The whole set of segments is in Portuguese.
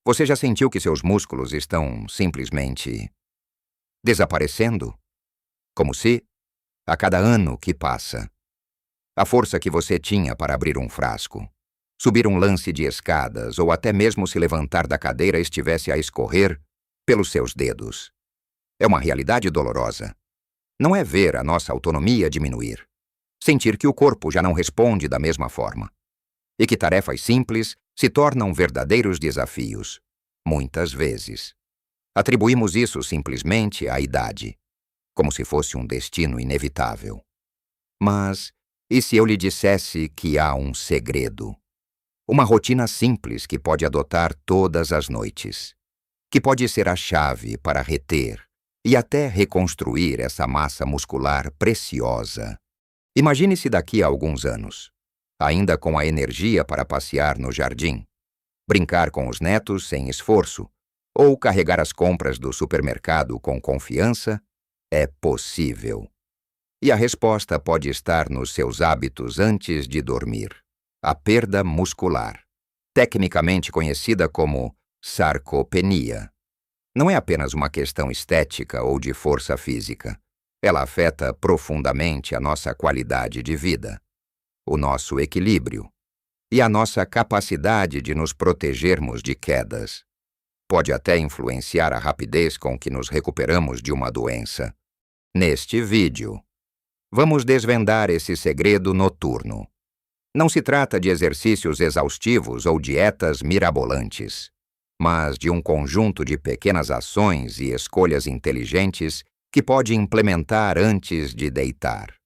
Você já sentiu que seus músculos estão simplesmente desaparecendo? Como se, a cada ano que passa, a força que você tinha para abrir um frasco, subir um lance de escadas ou até mesmo se levantar da cadeira estivesse a escorrer pelos seus dedos. É uma realidade dolorosa. Não é ver a nossa autonomia diminuir, sentir que o corpo já não responde da mesma forma, e que tarefas simples se tornam verdadeiros desafios. Muitas vezes, atribuímos isso simplesmente à idade, como se fosse um destino inevitável. Mas, e se eu lhe dissesse que há um segredo? Uma rotina simples que pode adotar todas as noites, que pode ser a chave para reter e até reconstruir essa massa muscular preciosa. Imagine-se daqui a alguns anos, ainda com a energia para passear no jardim, brincar com os netos sem esforço, ou carregar as compras do supermercado com confiança. É possível. E a resposta pode estar nos seus hábitos antes de dormir. A perda muscular, tecnicamente conhecida como sarcopenia, não é apenas uma questão estética ou de força física. Ela afeta profundamente a nossa qualidade de vida, o nosso equilíbrio e a nossa capacidade de nos protegermos de quedas. Pode até influenciar a rapidez com que nos recuperamos de uma doença. Neste vídeo, vamos desvendar esse segredo noturno. Não se trata de exercícios exaustivos ou dietas mirabolantes, mas de um conjunto de pequenas ações e escolhas inteligentes que pode implementar antes de deitar.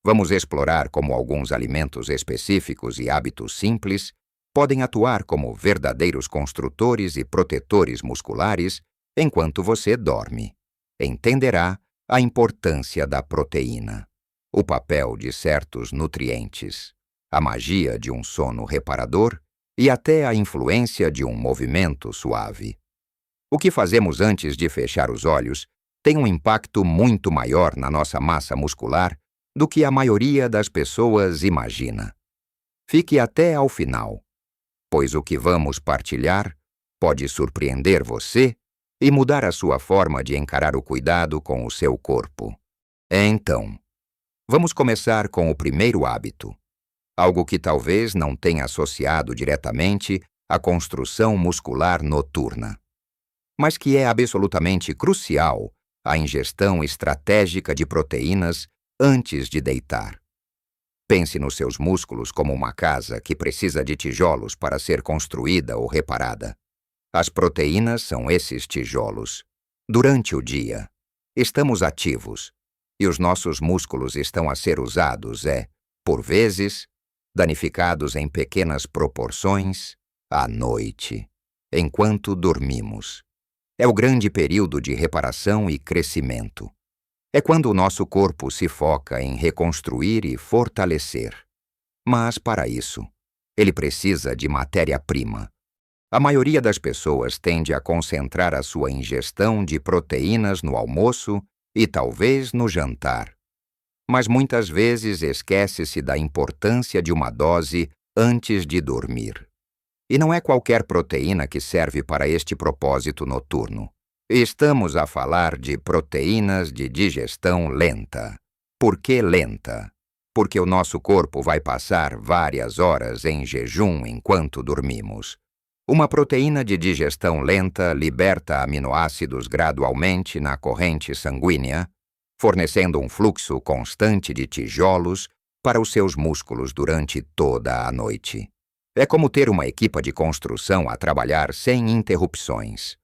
Vamos explorar como alguns alimentos específicos e hábitos simples podem atuar como verdadeiros construtores e protetores musculares enquanto você dorme. Entenderá a importância da proteína, o papel de certos nutrientes, a magia de um sono reparador e até a influência de um movimento suave. O que fazemos antes de fechar os olhos tem um impacto muito maior na nossa massa muscular do que a maioria das pessoas imagina. Fique até ao final, pois o que vamos partilhar pode surpreender você e mudar a sua forma de encarar o cuidado com o seu corpo. Então, vamos começar com o primeiro hábito, algo que talvez não tenha associado diretamente à construção muscular noturna, mas que é absolutamente crucial à ingestão estratégica de proteínas antes de deitar. Pense nos seus músculos como uma casa que precisa de tijolos para ser construída ou reparada. As proteínas são esses tijolos. Durante o dia, estamos ativos, e os nossos músculos estão a ser usados por vezes, danificados em pequenas proporções, à noite, enquanto dormimos. É o grande período de reparação e crescimento. É quando o nosso corpo se foca em reconstruir e fortalecer. Mas, para isso, ele precisa de matéria-prima. A maioria das pessoas tende a concentrar a sua ingestão de proteínas no almoço e talvez no jantar. Mas muitas vezes esquece-se da importância de uma dose antes de dormir. E não é qualquer proteína que serve para este propósito noturno. Estamos a falar de proteínas de digestão lenta. Por que lenta? Porque o nosso corpo vai passar várias horas em jejum enquanto dormimos. Uma proteína de digestão lenta liberta aminoácidos gradualmente na corrente sanguínea, fornecendo um fluxo constante de tijolos para os seus músculos durante toda a noite. É como ter uma equipe de construção a trabalhar sem interrupções.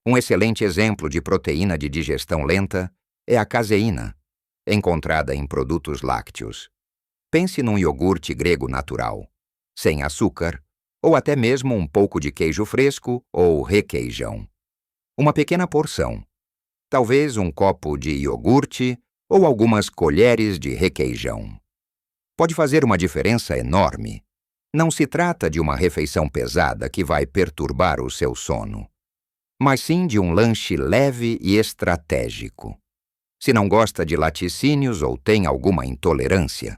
Um excelente exemplo de proteína de digestão lenta é a caseína, encontrada em produtos lácteos. Pense num iogurte grego natural, sem açúcar, ou até mesmo um pouco de queijo fresco ou requeijão. Uma pequena porção, talvez um copo de iogurte ou algumas colheres de requeijão. Pode fazer uma diferença enorme. Não se trata de uma refeição pesada que vai perturbar o seu sono, mas sim de um lanche leve e estratégico. Se não gosta de laticínios ou tem alguma intolerância,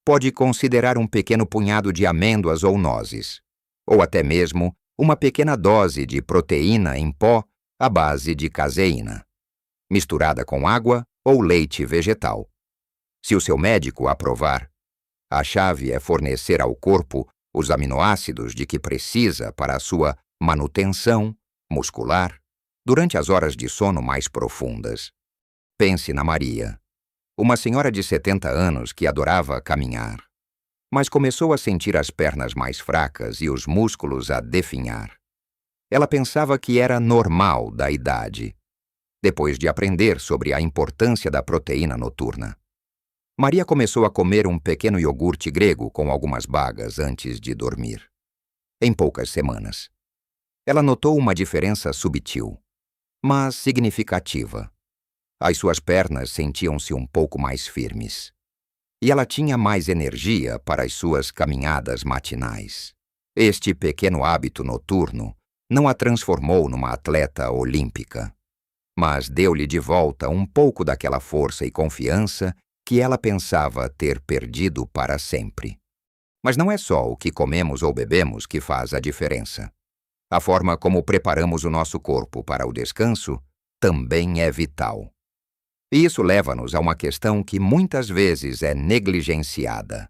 pode considerar um pequeno punhado de amêndoas ou nozes, ou até mesmo uma pequena dose de proteína em pó à base de caseína, misturada com água ou leite vegetal. Se o seu médico aprovar, a chave é fornecer ao corpo os aminoácidos de que precisa para a sua manutenção muscular durante as horas de sono mais profundas. Pense na Maria, uma senhora de 70 anos que adorava caminhar, mas começou a sentir as pernas mais fracas e os músculos a definhar. Ela pensava que era normal da idade, depois de aprender sobre a importância da proteína noturna. Maria começou a comer um pequeno iogurte grego com algumas bagas antes de dormir. Em poucas semanas, ela notou uma diferença sutil, mas significativa. As suas pernas sentiam-se um pouco mais firmes, e ela tinha mais energia para as suas caminhadas matinais. Este pequeno hábito noturno não a transformou numa atleta olímpica, mas deu-lhe de volta um pouco daquela força e confiança que ela pensava ter perdido para sempre. Mas não é só o que comemos ou bebemos que faz a diferença. A forma como preparamos o nosso corpo para o descanso também é vital. E isso leva-nos a uma questão que muitas vezes é negligenciada,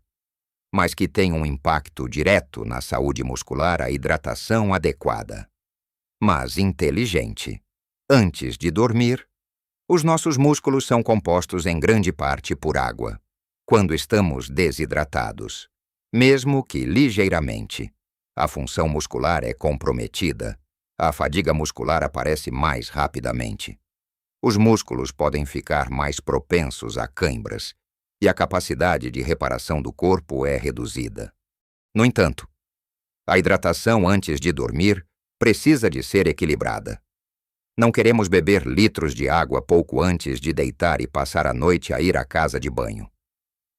mas que tem um impacto direto na saúde muscular: a hidratação adequada, mas inteligente. Antes de dormir, os nossos músculos são compostos em grande parte por água. Quando estamos desidratados, mesmo que ligeiramente, a função muscular é comprometida, a fadiga muscular aparece mais rapidamente. Os músculos podem ficar mais propensos a câimbras e a capacidade de reparação do corpo é reduzida. No entanto, a hidratação antes de dormir precisa de ser equilibrada. Não queremos beber litros de água pouco antes de deitar e passar a noite a ir à casa de banho,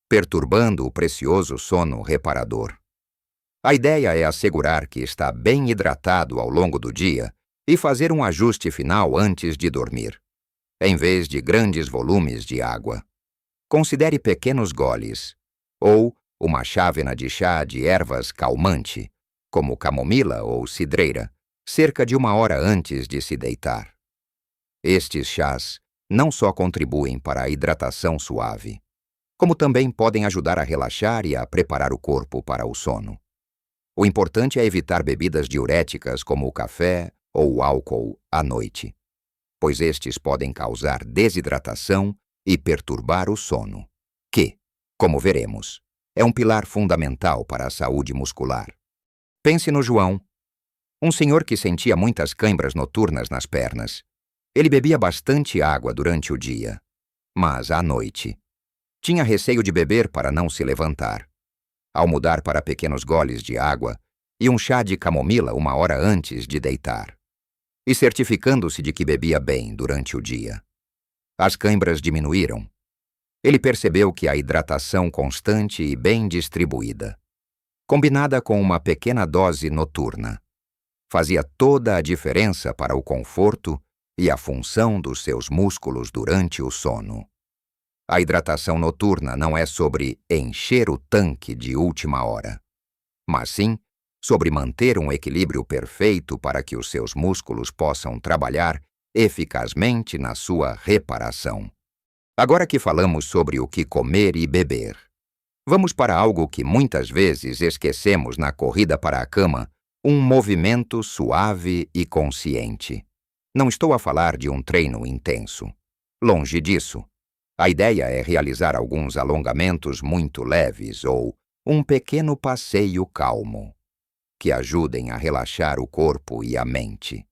perturbando o precioso sono reparador. A ideia é assegurar que está bem hidratado ao longo do dia e fazer um ajuste final antes de dormir. Em vez de grandes volumes de água, considere pequenos goles, ou uma chávena de chá de ervas calmante, como camomila ou cidreira, cerca de 1 hora antes de se deitar. Estes chás não só contribuem para a hidratação suave, como também podem ajudar a relaxar e a preparar o corpo para o sono. O importante é evitar bebidas diuréticas como o café ou o álcool à noite, pois estes podem causar desidratação e perturbar o sono, que, como veremos, é um pilar fundamental para a saúde muscular. Pense no João, um senhor que sentia muitas câimbras noturnas nas pernas. Ele bebia bastante água durante o dia, mas à noite tinha receio de beber para não se levantar. Ao mudar para pequenos goles de água e um chá de camomila 1 hora antes de deitar, e certificando-se de que bebia bem durante o dia, as câimbras diminuíram. Ele percebeu que a hidratação constante e bem distribuída, combinada com uma pequena dose noturna, fazia toda a diferença para o conforto e a função dos seus músculos durante o sono. A hidratação noturna não é sobre encher o tanque de última hora, mas sim sobre manter um equilíbrio perfeito para que os seus músculos possam trabalhar eficazmente na sua reparação. Agora que falamos sobre o que comer e beber, vamos para algo que muitas vezes esquecemos na corrida para a cama: um movimento suave e consciente. Não estou a falar de um treino intenso. Longe disso. A ideia é realizar alguns alongamentos muito leves ou um pequeno passeio calmo, que ajudem a relaxar o corpo e a mente,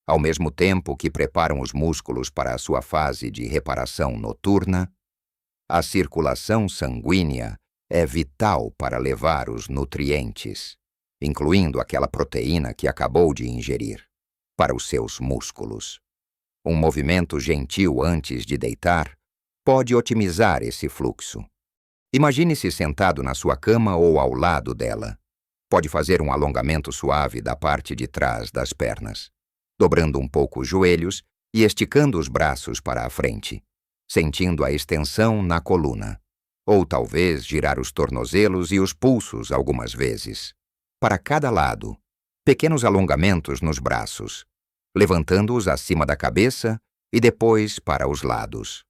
ao mesmo tempo que preparam os músculos para a sua fase de reparação noturna. A circulação sanguínea é vital para levar os nutrientes, incluindo aquela proteína que acabou de ingerir, para os seus músculos. Um movimento gentil antes de deitar pode otimizar esse fluxo. Imagine-se sentado na sua cama ou ao lado dela. Pode fazer um alongamento suave da parte de trás das pernas, dobrando um pouco os joelhos e esticando os braços para a frente, sentindo a extensão na coluna, ou talvez girar os tornozelos e os pulsos algumas vezes, para cada lado, pequenos alongamentos nos braços, levantando-os acima da cabeça e depois para os lados.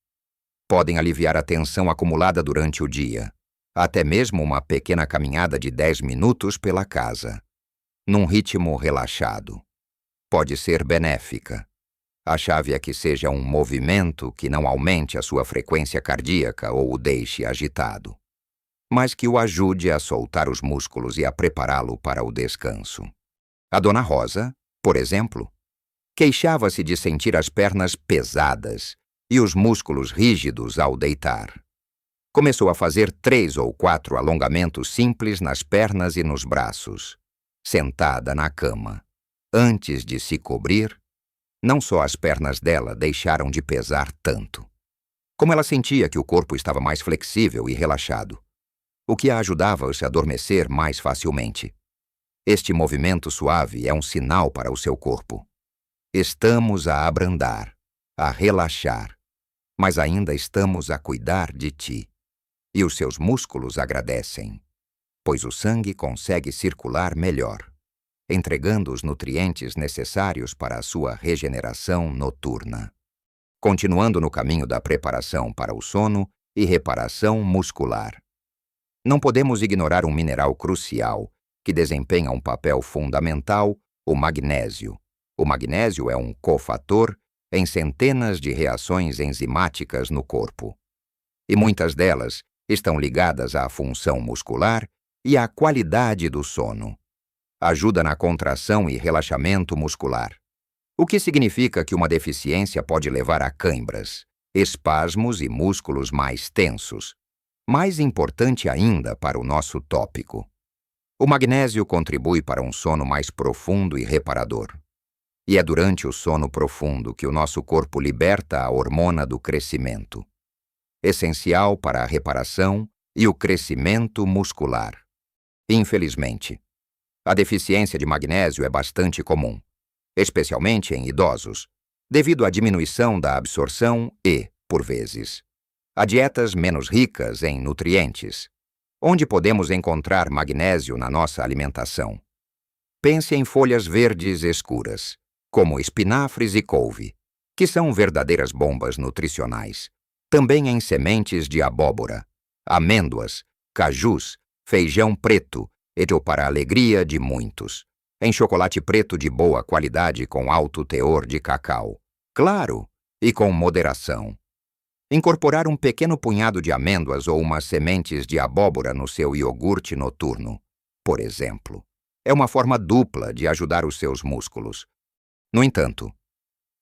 Podem aliviar a tensão acumulada durante o dia, até mesmo uma pequena caminhada de 10 minutos pela casa, num ritmo relaxado. Pode ser benéfica. A chave é que seja um movimento que não aumente a sua frequência cardíaca ou o deixe agitado, mas que o ajude a soltar os músculos e a prepará-lo para o descanso. A Dona Rosa, por exemplo, queixava-se de sentir as pernas pesadas e os músculos rígidos ao deitar. Começou a fazer 3 ou 4 alongamentos simples nas pernas e nos braços, sentada na cama. Antes de se cobrir, não só as pernas dela deixaram de pesar tanto, como ela sentia que o corpo estava mais flexível e relaxado, o que a ajudava a se adormecer mais facilmente. Este movimento suave é um sinal para o seu corpo. Estamos a abrandar, a relaxar, mas ainda estamos a cuidar de ti. E os seus músculos agradecem, pois o sangue consegue circular melhor, entregando os nutrientes necessários para a sua regeneração noturna. Continuando no caminho da preparação para o sono e reparação muscular. Não podemos ignorar um mineral crucial que desempenha um papel fundamental, o magnésio. O magnésio é um cofator em centenas de reações enzimáticas no corpo. E muitas delas estão ligadas à função muscular e à qualidade do sono. Ajuda na contração e relaxamento muscular, o que significa que uma deficiência pode levar a cãibras, espasmos e músculos mais tensos. Mais importante ainda para o nosso tópico. O magnésio contribui para um sono mais profundo e reparador. E é durante o sono profundo que o nosso corpo liberta a hormona do crescimento, essencial para a reparação e o crescimento muscular. Infelizmente, a deficiência de magnésio é bastante comum, especialmente em idosos, devido à diminuição da absorção e, por vezes, a dietas menos ricas em nutrientes. Onde podemos encontrar magnésio na nossa alimentação? Pense em folhas verdes escuras, como espinafres e couve, que são verdadeiras bombas nutricionais. Também em sementes de abóbora, amêndoas, cajus, feijão preto, e para a alegria de muitos, em chocolate preto de boa qualidade com alto teor de cacau. Claro, e com moderação. Incorporar um pequeno punhado de amêndoas ou umas sementes de abóbora no seu iogurte noturno, por exemplo, é uma forma dupla de ajudar os seus músculos. No entanto,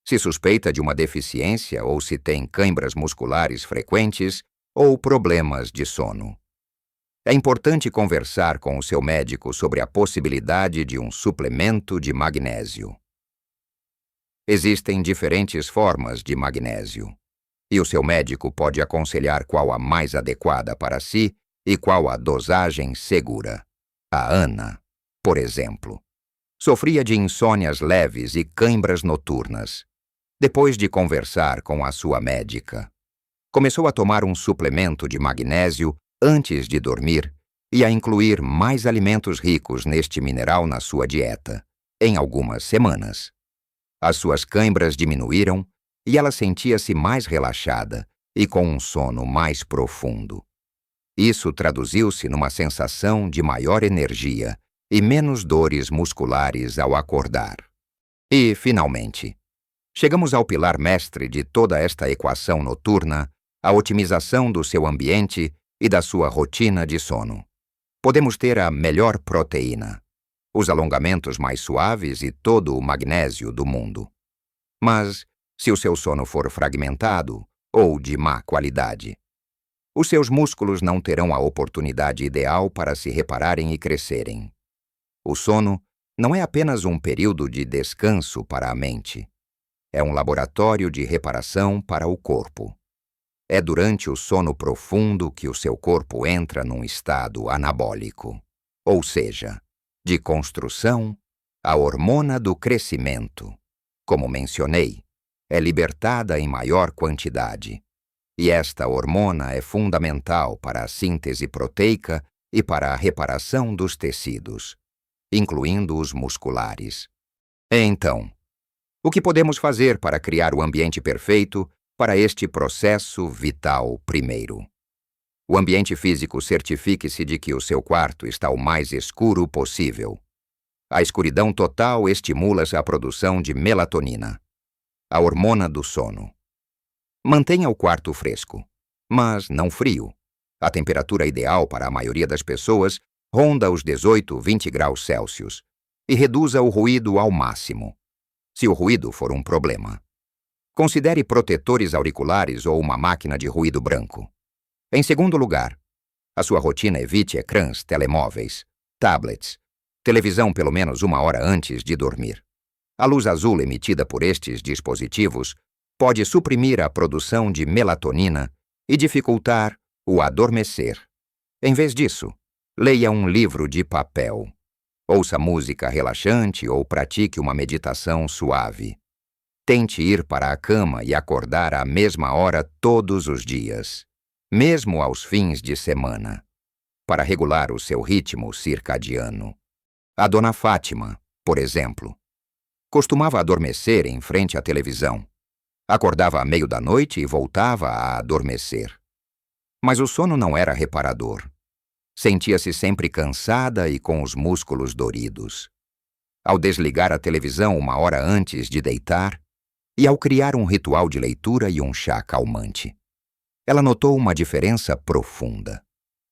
se suspeita de uma deficiência ou se tem cãibras musculares frequentes ou problemas de sono, é importante conversar com o seu médico sobre a possibilidade de um suplemento de magnésio. Existem diferentes formas de magnésio, e o seu médico pode aconselhar qual a mais adequada para si e qual a dosagem segura. A Ana, por exemplo, sofria de insônias leves e cãibras noturnas. Depois de conversar com a sua médica, começou a tomar um suplemento de magnésio antes de dormir e a incluir mais alimentos ricos neste mineral na sua dieta, em algumas semanas. As suas cãibras diminuíram e ela sentia-se mais relaxada e com um sono mais profundo. Isso traduziu-se numa sensação de maior energia e menos dores musculares ao acordar. E, finalmente, chegamos ao pilar mestre de toda esta equação noturna, a otimização do seu ambiente e da sua rotina de sono. Podemos ter a melhor proteína, os alongamentos mais suaves e todo o magnésio do mundo. Mas, se o seu sono for fragmentado ou de má qualidade, os seus músculos não terão a oportunidade ideal para se repararem e crescerem. O sono não é apenas um período de descanso para a mente. É um laboratório de reparação para o corpo. É durante o sono profundo que o seu corpo entra num estado anabólico, ou seja, de construção, a hormona do crescimento, como mencionei, é libertada em maior quantidade. E esta hormona é fundamental para a síntese proteica e para a reparação dos tecidos. incluindo os musculares. Então, o que podemos fazer para criar o ambiente perfeito para este processo vital primeiro? O ambiente físico certifique-se de que o seu quarto está o mais escuro possível. A escuridão total estimula a produção de melatonina, a hormona do sono. Mantenha o quarto fresco, mas não frio. A temperatura ideal para a maioria das pessoas ronda os 18, 20 graus Celsius. E reduza o ruído ao máximo, se o ruído for um problema. Considere protetores auriculares ou uma máquina de ruído branco. Em segundo lugar, a sua rotina evite ecrãs, telemóveis, tablets, televisão pelo menos 1 hora antes de dormir. A luz azul emitida por estes dispositivos pode suprimir a produção de melatonina e dificultar o adormecer. Em vez disso, leia um livro de papel. Ouça música relaxante ou pratique uma meditação suave. Tente ir para a cama e acordar à mesma hora todos os dias, mesmo aos fins de semana, para regular o seu ritmo circadiano. A dona Fátima, por exemplo, costumava adormecer em frente à televisão. Acordava à meio da noite e voltava a adormecer. Mas o sono não era reparador. Sentia-se sempre cansada e com os músculos doridos. Ao desligar a televisão 1 hora antes de deitar, e ao criar um ritual de leitura e um chá calmante, ela notou uma diferença profunda.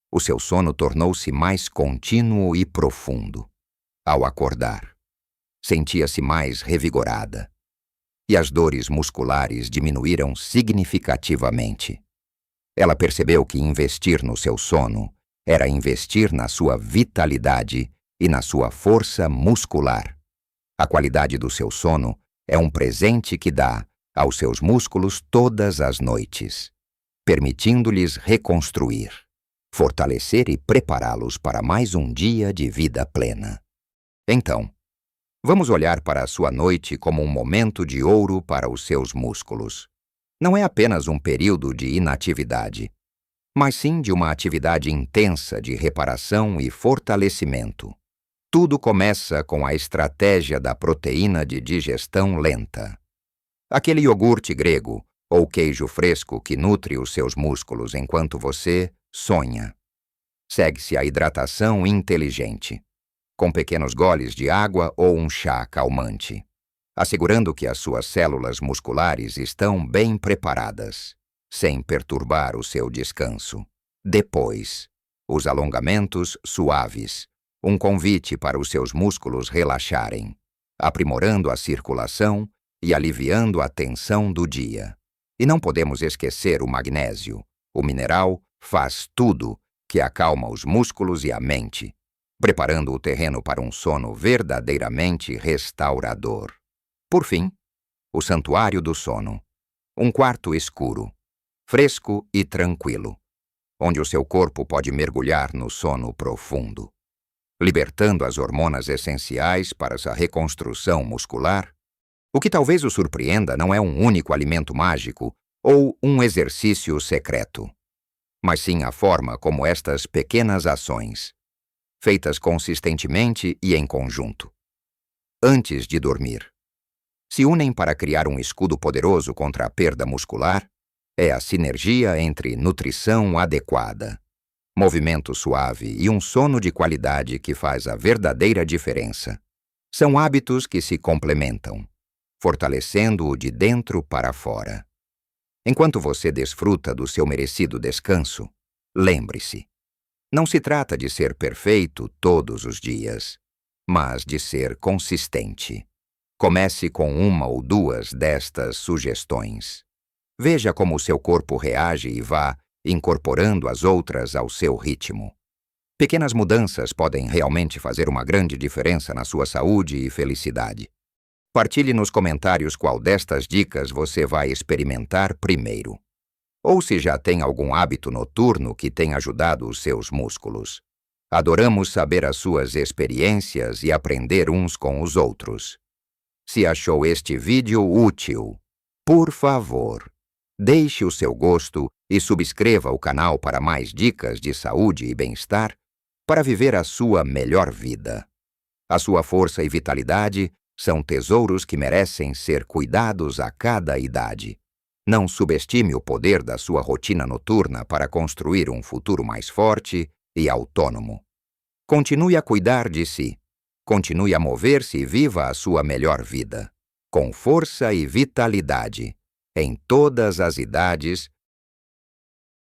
O seu sono tornou-se mais contínuo e profundo. Ao acordar, sentia-se mais revigorada, e as dores musculares diminuíram significativamente. Ela percebeu que investir no seu sono era investir na sua vitalidade e na sua força muscular. A qualidade do seu sono é um presente que dá aos seus músculos todas as noites, permitindo-lhes reconstruir, fortalecer e prepará-los para mais um dia de vida plena. Então, vamos olhar para a sua noite como um momento de ouro para os seus músculos. Não é apenas um período de inatividade, mas sim de uma atividade intensa de reparação e fortalecimento. Tudo começa com a estratégia da proteína de digestão lenta. Aquele iogurte grego ou queijo fresco que nutre os seus músculos enquanto você sonha. Segue-se a hidratação inteligente, com pequenos goles de água ou um chá calmante, assegurando que as suas células musculares estão bem preparadas, sem perturbar o seu descanso. Depois, os alongamentos suaves, um convite para os seus músculos relaxarem, aprimorando a circulação e aliviando a tensão do dia. E não podemos esquecer o magnésio. O mineral faz tudo que acalma os músculos e a mente, preparando o terreno para um sono verdadeiramente restaurador. Por fim, o santuário do sono. Um quarto escuro, fresco e tranquilo, onde o seu corpo pode mergulhar no sono profundo, libertando as hormonas essenciais para essa reconstrução muscular. O que talvez o surpreenda não é um único alimento mágico ou um exercício secreto, mas sim a forma como estas pequenas ações, feitas consistentemente e em conjunto, antes de dormir, se unem para criar um escudo poderoso contra a perda muscular. É a sinergia entre nutrição adequada, movimento suave e um sono de qualidade que faz a verdadeira diferença. São hábitos que se complementam, fortalecendo-o de dentro para fora. Enquanto você desfruta do seu merecido descanso, lembre-se, não se trata de ser perfeito todos os dias, mas de ser consistente. Comece com 1 ou 2 destas sugestões. Veja como o seu corpo reage e vá incorporando as outras ao seu ritmo. Pequenas mudanças podem realmente fazer uma grande diferença na sua saúde e felicidade. Partilhe nos comentários qual destas dicas você vai experimentar primeiro. Ou se já tem algum hábito noturno que tem ajudado os seus músculos. Adoramos saber as suas experiências e aprender uns com os outros. Se achou este vídeo útil, por favor, deixe o seu gosto e subscreva o canal para mais dicas de saúde e bem-estar para viver a sua melhor vida. A sua força e vitalidade são tesouros que merecem ser cuidados a cada idade. Não subestime o poder da sua rotina noturna para construir um futuro mais forte e autônomo. Continue a cuidar de si. Continue a mover-se e viva a sua melhor vida, com força e vitalidade, em todas as idades